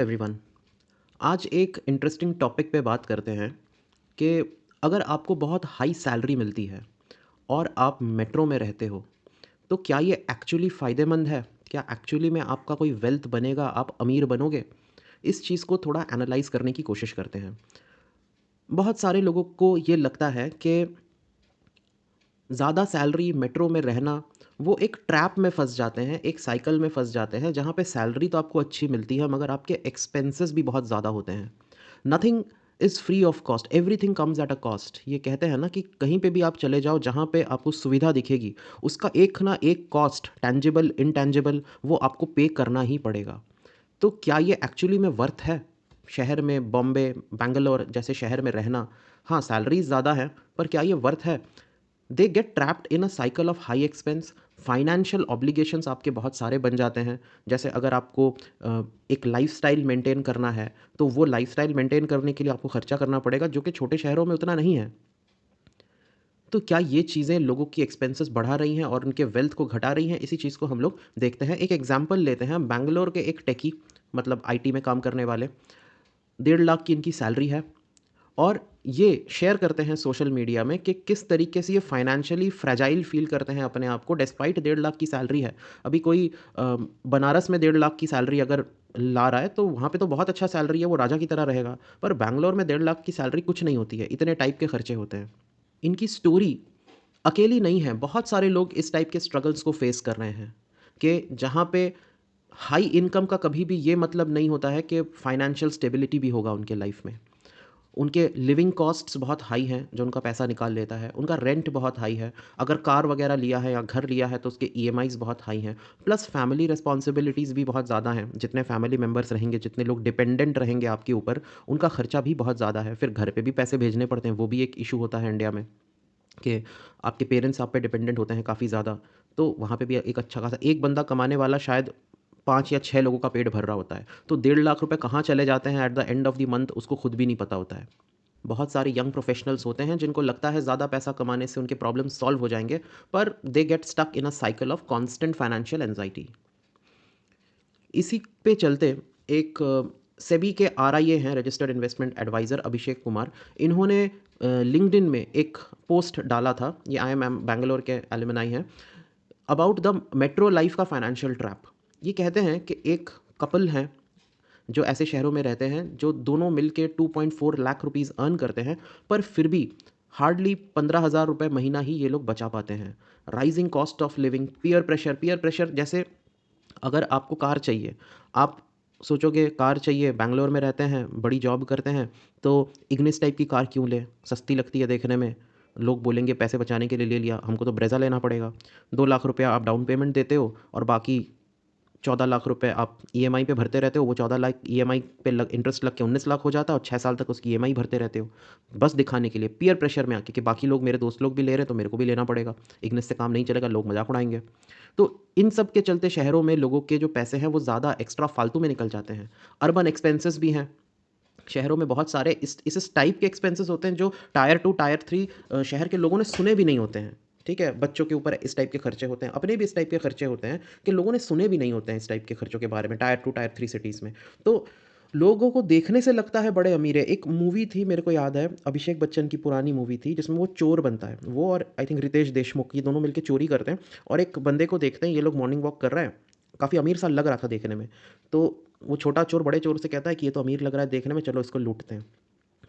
Everyone. आज एक interesting topic पे बात करते हैं कि अगर आपको बहुत हाई सैलरी मिलती है और आप मेट्रो में रहते हो तो क्या ये एक्चुअली फ़ायदेमंद है? क्या एक्चुअली में आपका कोई वेल्थ बनेगा, आप अमीर बनोगे? इस चीज़ को थोड़ा एनालाइज करने की कोशिश करते हैं। बहुत सारे लोगों को ये लगता है कि ज़्यादा सैलरी मेट्रो में रहना, वो एक ट्रैप में फँस जाते हैं, एक साइकिल में फँस जाते हैं, जहाँ पे सैलरी तो आपको अच्छी मिलती है, मगर आपके एक्सपेंसेस भी बहुत ज़्यादा होते हैं। Nothing is free of cost, everything comes at a cost. ये कहते हैं ना कि कहीं पे भी आप चले जाओ, जहाँ पे आपको सुविधा दिखेगी, उसका एक ना एक कॉस्ट, टैंजिबल, इनटैंजिबल, वो आपको पे करना ही पड़ेगा। तो क्या ये एक्चुअली में वर्थ है? शहर में बॉम्बे, बैंगलोर जैसे शहर में रहना, हाँ, सैलरीज़ ज़्यादा है, पर क्या ये वर्थ है? They get trapped in a cycle of high expense. Financial obligations आपके बहुत सारे बन जाते हैं। जैसे अगर आपको एक लाइफस्टाइल मेंटेन करना है, तो वो लाइफस्टाइल मेंटेन करने के लिए आपको खर्चा करना पड़ेगा, जो कि छोटे शहरों में उतना नहीं है। तो क्या ये चीज़ें लोगों की एक्सपेंसेस बढ़ा रही हैं और उनके वेल्थ को घटा रही हैं? इसी चीज़ को हम लोग देखते हैं। एक एग्जांपल लेते हैं, बैंगलोर के एक टेकी, मतलब आईटी में काम करने वाले, 1.5 लाख की इनकी सैलरी है। और ये शेयर करते हैं सोशल मीडिया में कि किस तरीके से ये फाइनेंशियली फ्रेजाइल फील करते हैं अपने आप को, डिस्पाइट 1.5 लाख की सैलरी है। अभी कोई बनारस में 1.5 लाख की सैलरी अगर ला रहा है तो वहाँ पे तो बहुत अच्छा सैलरी है, वो राजा की तरह रहेगा। पर बैंगलोर में 1.5 लाख की सैलरी कुछ नहीं होती है, इतने टाइप के खर्चे होते हैं। इनकी स्टोरी अकेली नहीं है, बहुत सारे लोग इस टाइप के स्ट्रगल्स को फेस कर रहे हैं कि जहाँ पे हाई इनकम का कभी भी ये मतलब नहीं होता है कि फाइनेंशियल स्टेबिलिटी भी होगा उनके लाइफ में। उनके लिविंग कॉस्ट्स बहुत हाई हैं, जो उनका पैसा निकाल लेता है। उनका रेंट बहुत हाई है। अगर कार वगैरह लिया है या घर लिया है तो उसके ईएमआईज़ बहुत हाई हैं। प्लस फैमिली रिस्पॉन्सिबिलिटीज़ भी बहुत ज़्यादा हैं। जितने फैमिली मेंबर्स रहेंगे, जितने लोग डिपेंडेंट रहेंगे आपके ऊपर, उनका खर्चा भी बहुत ज़्यादा है। फिर घर पे भी पैसे भेजने पड़ते हैं, वो भी एक इशू होता है इंडिया में कि आपके पेरेंट्स आप पे डिपेंडेंट होते हैं काफ़ी ज़्यादा। तो वहाँ पे भी एक अच्छा खासा एक बंदा कमाने वाला शायद 5 या 6 लोगों का पेट भर रहा होता है। तो 1.5 लाख रुपए कहाँ चले जाते हैं at the end of the month, उसको खुद भी नहीं पता होता है। बहुत सारे यंग प्रोफेशनल्स होते हैं जिनको लगता है ज़्यादा पैसा कमाने से उनके प्रॉब्लम सॉल्व हो जाएंगे, पर they get stuck in a cycle of constant financial anxiety. इसी पे चलते एक सेबी के आरआईए हैं, registered investment adviser Abhishek Kumar. इन्होंने लिंक्डइन में एक पोस्ट डाला था, ये आईएमएम बैंगलोर के एलुमनाई हैं, अबाउट द मेट्रो लाइफ का फाइनेंशियल ट्रैप। ये कहते हैं कि एक कपल हैं जो ऐसे शहरों में रहते हैं जो दोनों मिल के 2.4 लाख रुपीज़ अर्न करते हैं, पर फिर भी हार्डली 15,000 रुपये महीना ही ये लोग बचा पाते हैं। Rising cost of living, peer pressure जैसे अगर आपको कार चाहिए, आप सोचोगे कार चाहिए, बैंगलोर में रहते हैं, बड़ी जॉब करते हैं, तो इग्निस टाइप की कार क्यों लें? सस्ती लगती है देखने में। लोग बोलेंगे पैसे बचाने के लिए ले लिया, हमको तो ब्रेज़ा लेना पड़ेगा। 2 लाख रुपया आप डाउन पेमेंट देते हो और बाकी 14 लाख रुपए आप ईएमआई पे भरते रहते हो। वो 14 लाख ईएमआई पे लग इंटरेस्ट लग के 19 लाख हो जाता है और 6 साल तक उसकी ईएमआई भरते रहते हो। बस दिखाने के लिए, पीयर प्रेशर में आके कि बाकी लोग, मेरे दोस्त लोग भी ले रहे हैं तो मेरे को भी लेना पड़ेगा। इग्निस से काम नहीं चलेगा, लोग मज़ाक उड़ाएँगे। तो इन सब के चलते शहरों में लोगों के जो पैसे हैं वो ज़्यादा एक्स्ट्रा फालतू में निकल जाते हैं। अर्बन एक्सपेंसेस भी हैं। शहरों में बहुत सारे इस टाइप के एक्सपेंसेस होते हैं जो टायर 2 टायर 3 शहर के लोगों ने सुने भी नहीं होते हैं। ठीक है? बच्चों के ऊपर इस टाइप के खर्चे होते हैं, अपने भी इस टाइप के खर्चे होते हैं कि लोगों ने सुने भी नहीं होते हैं इस टाइप के खर्चों के बारे में, टायर 2 टायर 3 सिटीज़ में। तो लोगों को देखने से लगता है बड़े अमीर है। एक मूवी थी, मेरे को याद है, अभिषेक बच्चन की पुरानी मूवी थी जिसमें वो चोर बनता है। वो और आई थिंक रितेश देशमुख, ये दोनों मिलके चोरी करते हैं और एक बंदे को देखते हैं, ये लोग मॉर्निंग वॉक कर रहे हैं। काफ़ी अमीर सा लग रहा था देखने में। तो वो छोटा चोर बड़े चोर से कहता है कि ये तो अमीर लग रहा है देखने में, चलो इसको लूटते हैं।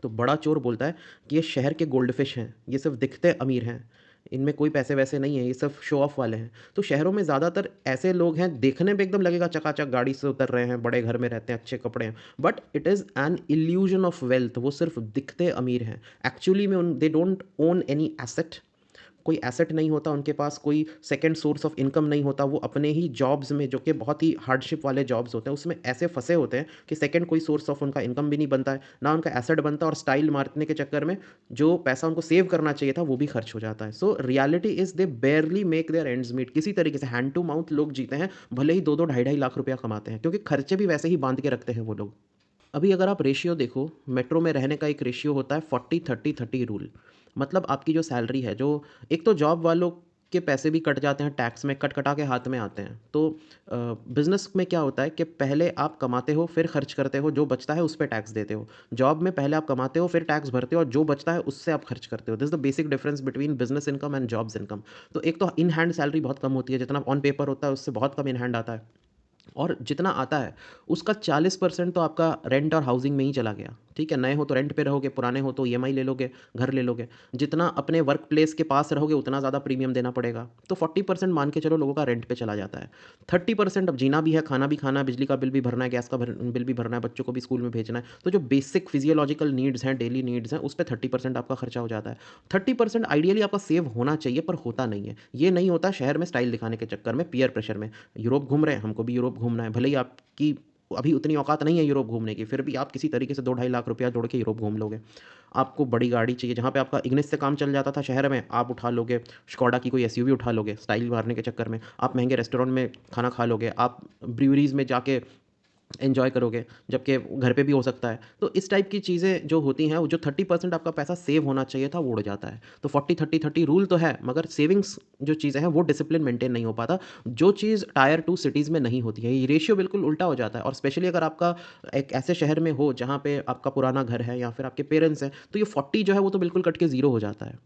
तो बड़ा चोर बोलता है कि ये शहर के गोल्ड फिश हैं, ये सिर्फ दिखते अमीर हैं, इनमें कोई पैसे वैसे नहीं है, ये सिर्फ शो ऑफ वाले हैं। तो शहरों में ज़्यादातर ऐसे लोग हैं, देखने में एकदम लगेगा चकाचक गाड़ी से उतर रहे हैं, बड़े घर में रहते हैं, अच्छे कपड़े हैं, but it is an illusion of wealth. वो सिर्फ दिखते अमीर हैं, एक्चुअली में उन they don't own any asset. कोई एसेट नहीं होता उनके पास, कोई सेकंड सोर्स ऑफ इनकम नहीं होता। वो अपने ही जॉब्स में, जो कि बहुत ही हार्डशिप वाले जॉब्स होते हैं, उसमें ऐसे फंसे होते हैं कि सेकंड कोई सोर्स ऑफ उनका इनकम भी नहीं बनता है, ना उनका एसेट बनता है, और स्टाइल मारने के चक्कर में जो पैसा उनको सेव करना चाहिए था वो भी खर्च हो जाता है। So reality is they barely make their ends meet. किसी तरीके से हैंड टू माउथ लोग जीते हैं, भले ही 2-2 ढाई-ढाई लाख रुपया कमाते हैं, क्योंकि खर्चे भी वैसे ही बांध के रखते हैं वो लोग। अभी अगर आप रेशियो देखो, मेट्रो में रहने का एक रेशियो होता है 40-30-30 रूल। मतलब आपकी जो सैलरी है, जो एक तो जॉब वालों के पैसे भी कट जाते हैं टैक्स में, कट-कटा के हाथ में आते हैं। तो बिज़नेस में क्या होता है कि पहले आप कमाते हो, फिर खर्च करते हो, जो बचता है उस पे टैक्स देते हो। जॉब में पहले आप कमाते हो, फिर टैक्स भरते हो और जो बचता है उससे आप खर्च करते हो। This is the basic difference between business income and jobs income. तो एक तो इन हैंड सैलरी बहुत कम होती है, जितना ऑन पेपर होता है उससे बहुत कम इन हैंड आता है। और जितना आता है, उसका 40% तो आपका रेंट और हाउसिंग में ही चला गया, ठीक है? नए हो तो रेंट पे रहोगे, पुराने हो तो ईएमआई ले लोगे, घर ले लोगे। जितना अपने वर्क प्लेस के पास रहोगे, उतना ज़्यादा प्रीमियम देना पड़ेगा। तो 40% मान के चलो लोगों का रेंट पे चला जाता है। 30% अब जीना भी है, खाना भी खाना है, बिजली का बिल भी भरना है, गैस का बिल भी भरना है, बच्चों को भी स्कूल में भेजना है। तो जो बेसिक फिज़ियोलॉजिकल नीड्स हैं, डेली नीड्स हैं, उस पे 30% आपका खर्चा हो जाता है। 30% आइडियली आपका सेव होना चाहिए, पर होता नहीं है। ये नहीं होता शहर में स्टाइल दिखाने के चक्कर में, पीयर प्रेशर में। यूरोप घूम रहे हैं, हमको भी यूरोप घूमना है। भले ही आपकी अभी उतनी औकात नहीं है यूरोप घूमने की, फिर भी आप किसी तरीके से 2 ढाई लाख रुपया जोड़ के यूरोप घूम लोगे। आपको बड़ी गाड़ी चाहिए, जहाँ पे आपका इग्निस से काम चल जाता था शहर में, आप उठा लोगे, स्कोडा की कोई एसयूवी उठा लोगे, स्टाइल मारने के चक्कर में। आप महँगे रेस्टोरेंट में खाना खा लोगे, आप ब्रूअरीज़ में जाके एन्जॉय करोगे, जबकि घर पे भी हो सकता है। तो इस टाइप की चीज़ें जो होती हैं, वो जो 30% आपका पैसा सेव होना चाहिए था, वो उड़ जाता है। तो 40-30-30 रूल तो है, मगर सेविंग्स जो चीज़ें हैं, वो डिसिप्लिन मेंटेन नहीं हो पाता, जो चीज़ टायर 2 सिटीज़ में नहीं होती है। ये रेशियो बिल्कुल उल्टा हो जाता है और स्पेशली अगर आपका एक ऐसे शहर में हो, जहाँ पे आपका पुराना घर है या फिर आपके पेरेंट्स हैं, तो ये 40 जो है, वो तो बिल्कुल कट के ज़ीरो हो जाता है।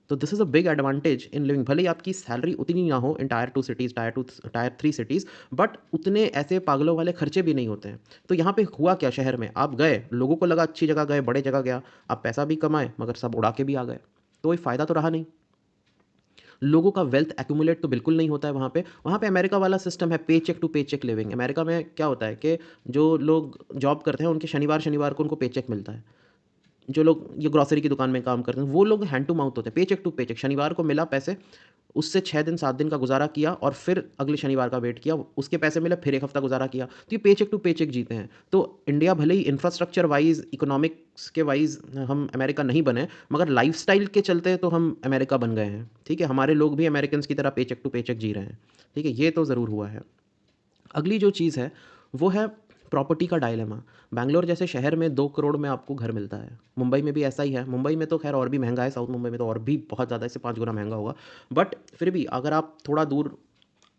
तो this is a big advantage in living. भले ही आपकी सैलरी उतनी ना हो in tier 2 cities, tier 3 cities, but उतने ऐसे पागलों वाले खर्चे भी नहीं होते हैं। तो यहाँ पे हुआ क्या शहर में, आप गए, लोगों को लगा अच्छी जगह गए, बड़े जगह गया, आप पैसा भी कमाए, मगर सब उड़ा के भी आ गए। तो कोई फ़ायदा तो रहा नहीं। लोगों का वेल्थ एक्यूमुलेट तो बिल्कुल नहीं होता है वहाँ पे। वहाँ पे अमेरिका वाला सिस्टम है पे चेक टू पे चेक लिविंग। अमेरिका में क्या होता है कि जो लोग जॉब करते हैं, उनके शनिवार-शनिवार को उनको पे चेक मिलता है। जो लोग ये ग्रोसरी की दुकान में काम करते हैं, वो लोग हैंड टू माउथ होते हैं, पे-चेक टू पे-चेक। शनिवार को मिला पैसे, उससे 6 दिन 7 दिन का गुज़ारा किया और फिर अगले शनिवार का वेट किया, उसके पैसे मिले, फिर 1 हफ्ता गुज़ारा किया। तो ये पे-चेक टू पे-चेक जीते हैं। तो इंडिया भले ही इंफ्रास्ट्रक्चर वाइज़, इकोनॉमिक्स के वाइज़ हम अमेरिका नहीं बने, मगर लाइफ़स्टाइल के चलते तो हम अमेरिका बन गए हैं, ठीक है? हमारे लोग भी अमेरिकन्स की तरह पे-चेक टू पे-चेक जी रहे हैं, ठीक है? ये तो ज़रूर हुआ है। अगली जो चीज़ है, वो है प्रॉपर्टी का डायलेमा। बैंगलोर जैसे शहर में 2 करोड़ में आपको घर मिलता है। मुंबई में भी ऐसा ही है। मुंबई में तो ख़ैर और भी महँगा है, साउथ मुंबई में तो और भी बहुत ज़्यादा, इससे 5 गुना महँगा होगा। बट फिर भी अगर आप थोड़ा दूर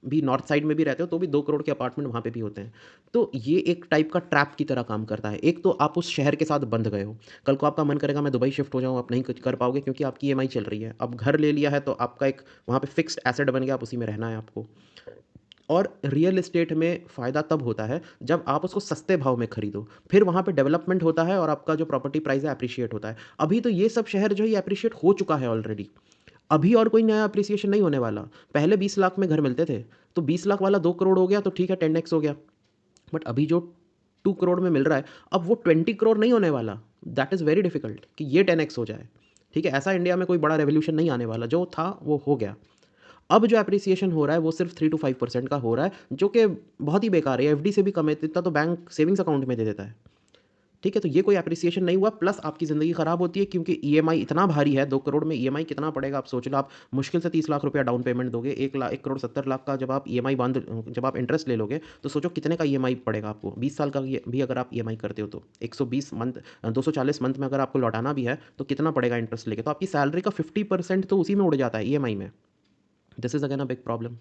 भी नॉर्थ साइड में भी रहते हो, तो भी 2 करोड़ के अपार्टमेंट वहाँ पे भी होते हैं। तो ये एक टाइप का ट्रैप की तरह काम करता है। एक तो आप उस शहर के साथ बंध गए हो। कल को आपका मन करेगा मैं दुबई शिफ्ट हो जाऊँ, आप नहीं कुछ कर पाओगे क्योंकि आपकी ईएमआई चल रही है। अब घर ले लिया है तो आपका एक वहाँ पे फिक्स्ड एसेट बन गया, आप उसी में रहना है आपको। और रियल एस्टेट में फ़ायदा तब होता है जब आप उसको सस्ते भाव में खरीदो। फिर वहाँ पे डेवलपमेंट होता है और आपका जो प्रॉपर्टी प्राइस है एप्रिशिएट होता है। अभी तो ये सब शहर जो है ये एप्रिशिएट हो चुका है ऑलरेडी। अभी और कोई नया एप्रिसिएशन नहीं होने वाला। पहले 20 लाख में घर मिलते थे, तो 20 लाख वाला 2 करोड़ हो गया तो ठीक है 10 एक्स हो गया। बट अभी जो 2 करोड़ में मिल रहा है, अब वो 20 करोड़ नहीं होने वाला। दैट इज़ वेरी डिफिकल्ट कि ये 10 एक्स हो जाए। ठीक है? ऐसा इंडिया में कोई बड़ा रेवोल्यूशन नहीं आने वाला। जो था वो हो गया। अब जो एप्रिसिएशन हो रहा है वो सिर्फ 3 टू 5% का हो रहा है, जो कि बहुत ही बेकार है। एफडी से भी कम है, इतना तो बैंक सेविंग्स अकाउंट में दे देता है। ठीक है? तो ये कोई एप्रिसिएशन नहीं हुआ, प्लस आपकी ज़िंदगी खराब होती है क्योंकि ईएमआई इतना भारी है, 2 करोड़ में ईएमआई कितना पड़ेगा आप सोच लो। आप मुश्किल से 30 लाख रुपया डाउन पेमेंट दोगे, 1 करोड़ 70 लाख का जब आप इंटरेस्ट ले लोगे, तो सोचो कितने का ईएमआई पड़ेगा आपको। 20 साल का ये भी अगर आप ईएमआई करते हो तो 120 मंथ 240 मंथ में अगर आपको लौटाना भी है, तो कितना पड़ेगा इंटरेस्ट लेके? तो आपकी सैलरी का 50% तो उसी में उड़ जाता है ईएमआई में। This is again a big problem.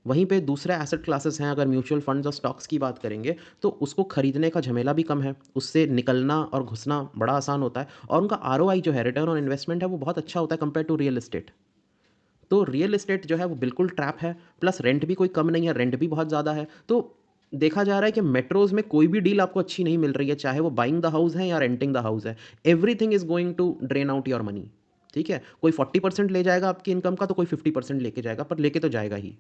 वहीं पे दूसरे एसेट क्लासेस हैं, अगर म्यूचुअल फंड्स और स्टॉक्स की बात करेंगे, तो उसको खरीदने का झमेला भी कम है, उससे निकलना और घुसना बड़ा आसान होता है और उनका आरओआई जो है, रिटर्न ऑन इन्वेस्टमेंट है, वो बहुत अच्छा होता है कंपेयर टू रियल एस्टेट। तो रियल एस्टेट जो है वो बिल्कुल ट्रैप है, प्लस रेंट भी कोई कम नहीं है, रेंट भी बहुत ज़्यादा है। तो देखा जा रहा है कि मेट्रोज़ में कोई भी डील आपको अच्छी नहीं मिल रही है, चाहे वो बाइंग द हाउस है या रेंटिंग द हाउस है। Everything is going to drain out your money. ठीक है? कोई 40% ले जाएगा आपकी इनकम का, तो कोई 50% लेके जाएगा, पर लेके तो जाएगा ही।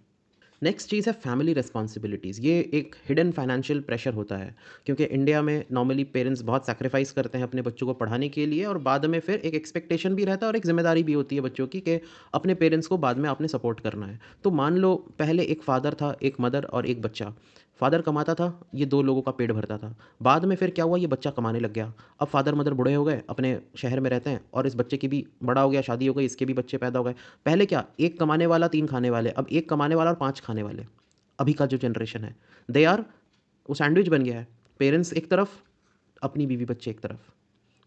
नेक्स्ट चीज़ है फैमिली रिस्पॉन्सिबिलिटीज़। ये एक हिडन फाइनेंशियल प्रेशर होता है क्योंकि इंडिया में नॉर्मली पेरेंट्स बहुत सैक्रिफाइस करते हैं अपने बच्चों को पढ़ाने के लिए और बाद में फिर एक एक्सपेक्टेशन भी रहता है और एक जिम्मेदारी भी होती है बच्चों की कि अपने पेरेंट्स को बाद में आपने सपोर्ट करना है। तो मान लो पहले एक फादर था, एक मदर और एक बच्चा। फादर कमाता था, ये 2 लोगों का पेट भरता था। बाद में फिर क्या हुआ, ये बच्चा कमाने लग गया। अब फादर मदर बूढ़े हो गए, अपने शहर में रहते हैं और इस बच्चे की भी बड़ा हो गया, शादी हो गई, इसके भी बच्चे पैदा हो गए। पहले क्या, 1 कमाने वाला 3 खाने वाले, अब 1 कमाने वाला और 5 खाने वाले। अभी का जो जनरेशन है, दे आर वो सैंडविच बन गया है। पेरेंट्स एक तरफ, अपनी बीवी बच्चे एक तरफ,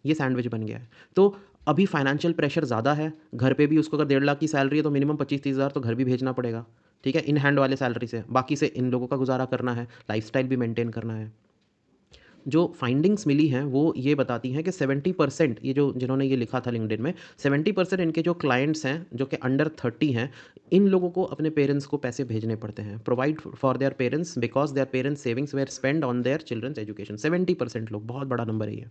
ये सैंडविच बन गया है। तो अभी फाइनेंशियल प्रेशर ज़्यादा है, घर पे भी उसको अगर 1.5 लाख की सैलरी है तो मिनिमम 25-30 हज़ार तो घर भी भेजना पड़ेगा, ठीक है? इन हैंड वाले सैलरी से, बाकी से इन लोगों का गुज़ारा करना है, लाइफ़स्टाइल भी मेंटेन करना है। जो फाइंडिंग्स मिली हैं वो ये बताती हैं कि 70% ये जो जिन्होंने ये लिखा था लिंक्डइन में 70% इनके जो क्लाइंट्स हैं जो कि अंडर 30 हैं, इन लोगों को अपने पेरेंट्स को पैसे भेजने पड़ते हैं, provide for their parents because their parents savings were spend on their children's education. 70% लोग, बहुत बड़ा नंबर है ये।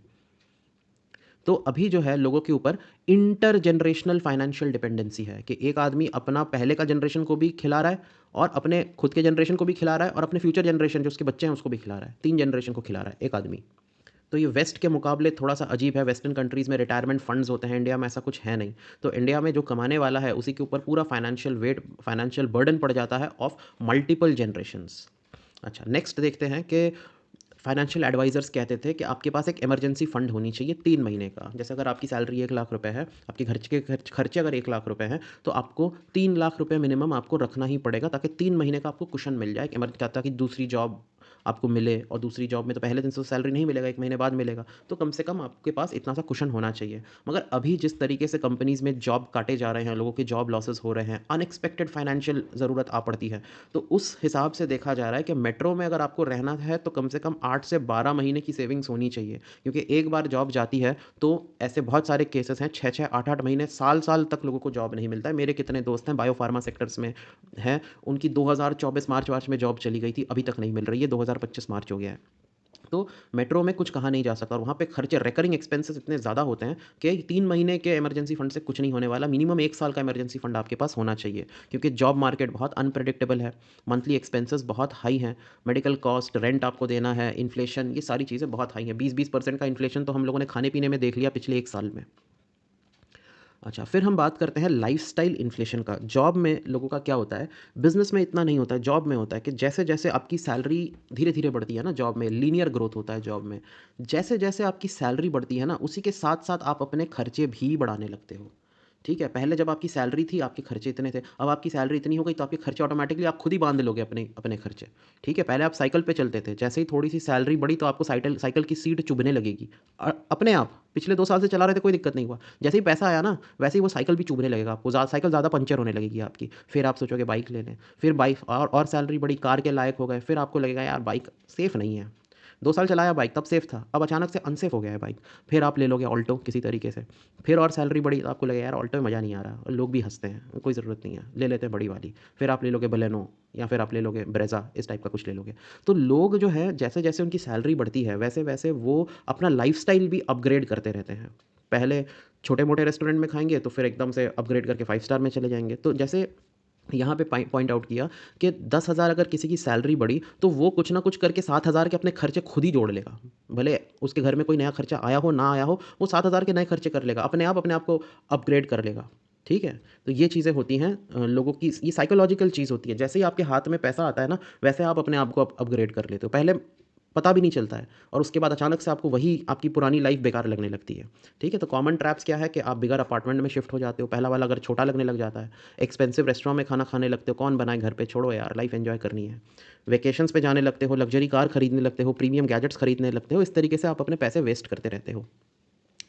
तो अभी जो है लोगों के ऊपर इंटर जनरेशनल फाइनेंशियल डिपेंडेंसी है कि एक आदमी अपना पहले का जनरेशन को भी खिला रहा है और अपने खुद के जनरेशन को भी खिला रहा है और अपने फ्यूचर जनरेशन जो उसके बच्चे हैं उसको भी खिला रहा है, 3 जनरेशन को खिला रहा है एक आदमी। तो ये वेस्ट के मुकाबले थोड़ा-सा अजीब है, वेस्टर्न कंट्रीज़ में रिटायरमेंट फंड्स होते हैं, इंडिया में ऐसा कुछ है नहीं। तो इंडिया में जो कमाने वाला है, उसी के ऊपर पूरा फाइनेंशियल वेट, फाइनेंशियल बर्डन पड़ जाता है ऑफ मल्टीपल जनरेशंस। अच्छा, नेक्स्ट देखते हैं कि फाइनेंशियल एडवाइज़र्स कहते थे कि आपके पास एक इमरजेंसी फ़ंड होनी चाहिए 3 महीने का। जैसे अगर आपकी सैलरी 1 लाख रुपए है, आपके खर्चे अगर 1 लाख रुपए हैं, तो आपको 3 लाख रुपए मिनिमम आपको रखना ही पड़ेगा ताकि 3 महीने का आपको कुशन मिल जाए, ताकि दूसरी जॉब आपको मिले और दूसरी जॉब में तो पहले दिन से सैलरी नहीं मिलेगा, 1 महीने बाद मिलेगा। तो कम से कम आपके पास इतना सा कुशन होना चाहिए। मगर अभी जिस तरीके से कंपनीज़ में जॉब काटे जा रहे हैं, लोगों के जॉब लॉसेस हो रहे हैं, अनएक्सपेक्टेड फाइनेंशियल ज़रूरत आ पड़ती है, तो उस हिसाब से देखा जा रहा है कि मेट्रो में अगर आपको रहना है तो कम से कम 8 से 12 महीने की सेविंग्स होनी चाहिए। क्योंकि एक बार जॉब जाती है तो ऐसे बहुत सारे केसेस हैं, 6-6, 8-8 महीने, साल-साल तक लोगों को जॉब नहीं मिलता है। मेरे कितने दोस्त हैं बायो-फार्मा सेक्टर्स में हैं, उनकी 2024 मार्च-वार्च में जॉब चली गई थी, अभी तक नहीं मिल रही है, 2025 मार्च हो गया है। तो मेट्रो में कुछ कहा नहीं जा सकता और वहाँ पे खर्चे, रिकरिंग एक्सपेंसेस इतने ज़्यादा होते हैं कि 3 महीने के इमरजेंसी फंड से कुछ नहीं होने वाला, मिनिमम 1 साल का इमरजेंसी फंड आपके पास होना चाहिए। क्योंकि जॉब मार्केट बहुत अनप्रेडिक्टेबल है, मंथली एक्सपेंसेस बहुत हाई हैं, मेडिकल कॉस्ट, रेंट आपको देना है, इन्फ्लेशन, ये सारी चीज़ें बहुत हाई हैं। 20-20% का इन्फ्लेशन तो हम लोगों ने खाने-पीने में देख लिया पिछले 1 साल में। अच्छा, फिर हम बात करते हैं लाइफ़स्टाइल इन्फ्लेशन का। जॉब में लोगों का क्या होता है, बिज़नेस में इतना नहीं होता है, जॉब में होता है कि जैसे-जैसे आपकी सैलरी धीरे-धीरे बढ़ती है ना जॉब में, लीनियर ग्रोथ होता है जॉब में। जैसे-जैसे आपकी सैलरी बढ़ती है ना, उसी के साथ-साथ आप अपने खर्चे भी बढ़ाने लगते हो। ठीक है? पहले जब आपकी सैलरी थी, आपके खर्चे इतने थे, अब आपकी सैलरी इतनी हो गई तो आपके खर्चे ऑटोमैटिकली आप खुद ही बाँध लोगे अपने अपने खर्चे। ठीक है? पहले आप साइकिल पे चलते थे, जैसे ही थोड़ी-सी सैलरी बढ़ी तो आपको साइकिल साइकिल की सीट चुभने लगेगी। अपने आप, पिछले 2 साल से चला रहे थे कोई दिक्कत नहीं हुआ। जैसे ही पैसा आया ना, वैसे ही वो साइकिल भी चुभने लगेगा आपको, साइकिल ज़्यादा पंक्चर होने लगेगी आपकी। फिर आप सोचोगे बाइक ले लें, फिर बाइक और सैलरी बढ़ी, कार के लायक हो गए, फिर आपको लगेगा यार बाइक सेफ़ नहीं है। 2 साल चलाया बाइक तब सेफ़ था, अब अचानक से अनसेफ़ हो गया है बाइक। फिर आप ले लोगे ऑल्टो किसी तरीके से, फिर और सैलरी बढ़ी तो आपको लगेगा यार ऑल्टो में मज़ा नहीं आ रहा और लोग भी हँसते हैं, कोई ज़रूरत नहीं है, ले लेते हैं बड़ी वाली। फिर आप ले लोगे बलेनो या फिर आप ले लोगे ब्रेज़ा, इस टाइप का कुछ ले लोगे। तो लोग जो है जैसे-जैसे उनकी सैलरी बढ़ती है, वैसे-वैसे वो अपना लाइफ़स्टाइल भी अपग्रेड करते रहते हैं। पहले छोटे-मोटे रेस्टोरेंट में खाएँगे तो फिर एकदम से अपग्रेड करके 5 स्टार में चले जाएँगे। तो जैसे यहाँ पे पॉइंट आउट किया कि 10,000 अगर किसी की सैलरी बढ़ी, तो वो कुछ ना कुछ करके 7,000 के अपने खर्चे खुद ही जोड़ लेगा। भले उसके घर में कोई नया खर्चा आया हो, ना आया हो, वो 7,000 के नए खर्चे कर लेगा। अपने आप को अपग्रेड कर लेगा। ठीक है? तो ये चीज़ें होती हैं लोगों की, ये साइकोलॉजिकल चीज़ होती है। जैसे ही आपके हाथ में पैसा आता है ना, वैसे आप अपने आप को अपग्रेड कर लेते हो। पहले पता भी नहीं चलता है और उसके बाद अचानक से आपको वही आपकी पुरानी लाइफ़ बेकार लगने लगती है। ठीक है? तो कॉमन ट्रैप्स क्या है कि आप बिगर अपार्टमेंट में शिफ्ट हो जाते हो। पहला वाला घर छोटा लगने लग जाता है। एक्सपेंसिव रेस्टोरेंट में खाना खाने लगते हो, कौन बनाए घर पे, छोड़ो यार लाइफ एन्जॉय करनी है। वेकेशंस पे जाने लगते हो, लग्ज़री कार खरीदने लगते हो, प्रीमियम गैजेट्स खरीदने लगते हो, इस तरीके से आप अपने पैसे वेस्ट करते रहते हो।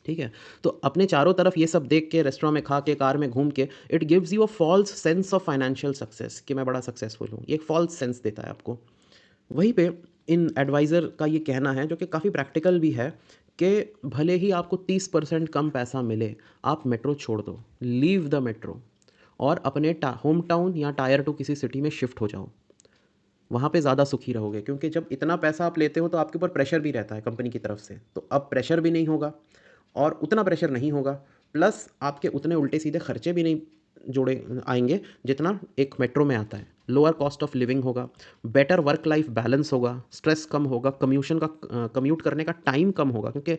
ठीक है? तो अपने चारों तरफ ये सब देख के, रेस्टोरेंट में खा के, कार में घूम के, it gives you a false sense of financial success कि मैं बड़ा सक्सेसफुल हूँ। ये एक फ़ॉल्स सेंस देता है आपको। वहीं पे इन एडवाइज़र का ये कहना है जो कि काफ़ी प्रैक्टिकल भी है कि भले ही आपको 30% कम पैसा मिले, आप मेट्रो छोड़ दो, लीव द मेट्रो और अपने होम टाउन या टायर 2 किसी सिटी में शिफ्ट हो जाओ। वहाँ पे ज़्यादा सुखी रहोगे क्योंकि जब इतना पैसा आप लेते हो तो आपके ऊपर प्रेशर भी रहता है कंपनी की तरफ से। तो अब प्रेशर भी नहीं होगा और उतना प्रेशर नहीं होगा, प्लस आपके उतने उल्टे-सीधे खर्चे भी नहीं जोड़े आएँगे जितना एक मेट्रो में आता है। लोअर कॉस्ट ऑफ लिविंग होगा, बेटर वर्क लाइफ बैलेंस होगा, स्ट्रेस कम होगा, कम्यूट करने का टाइम कम होगा क्योंकि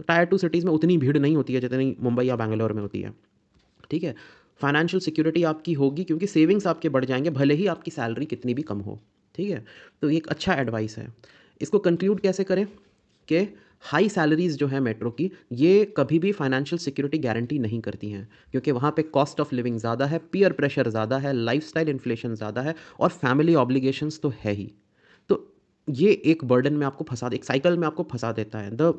टायर 2 सिटीज़ में उतनी भीड़ नहीं होती है जितनी मुंबई या बैंगलोर में होती है। ठीक है? फाइनेंशियल सिक्योरिटी आपकी होगी क्योंकि सेविंग्स आपके बढ़ जाएँगे भले ही आपकी सैलरी कितनी भी कम हो। ठीक है? तो ये एक अच्छा एडवाइस है। इसको कंक्लूड कैसे करें कि हाई सैलरीज़ जो है मेट्रो की, ये कभी भी फाइनेंशियल सिक्योरिटी गारंटी नहीं करती हैं क्योंकि वहाँ पे कॉस्ट ऑफ लिविंग ज़्यादा है, पीयर प्रेशर ज़्यादा है, लाइफ़स्टाइल इन्फ्लेशन ज़्यादा है और फैमिली ऑब्लिगेशंस तो है ही। तो ये एक बर्डन में आपको फँसा दे, एक साइकिल में आपको फँसा देता है। The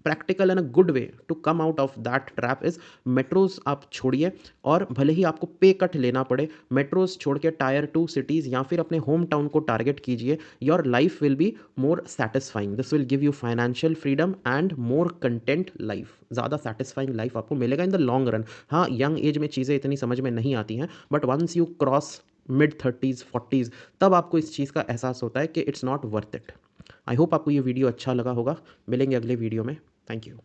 practical and a good way to come out of that trap is metros आप छोड़िए, और भले ही आपको पे कट लेना पड़े, मेट्रोज़ छोड़ के टायर 2 सिटीज़ या फिर अपने होम टाउन को टारगेट कीजिए। Your life will be more satisfying, this will give you financial freedom and more content life. ज़्यादा सैटिस्फाइंग लाइफ आपको मिलेगा इन द लॉन्ग रन। हाँ, यंग एज में चीज़ें इतनी समझ में नहीं आती हैं, but once you cross mid 30s 40s, तब आपको इस चीज़ का एहसास होता है कि it's not worth it. I hope आपको ये वीडियो अच्छा लगा होगा। मिलेंगे अगले वीडियो में। Thank you.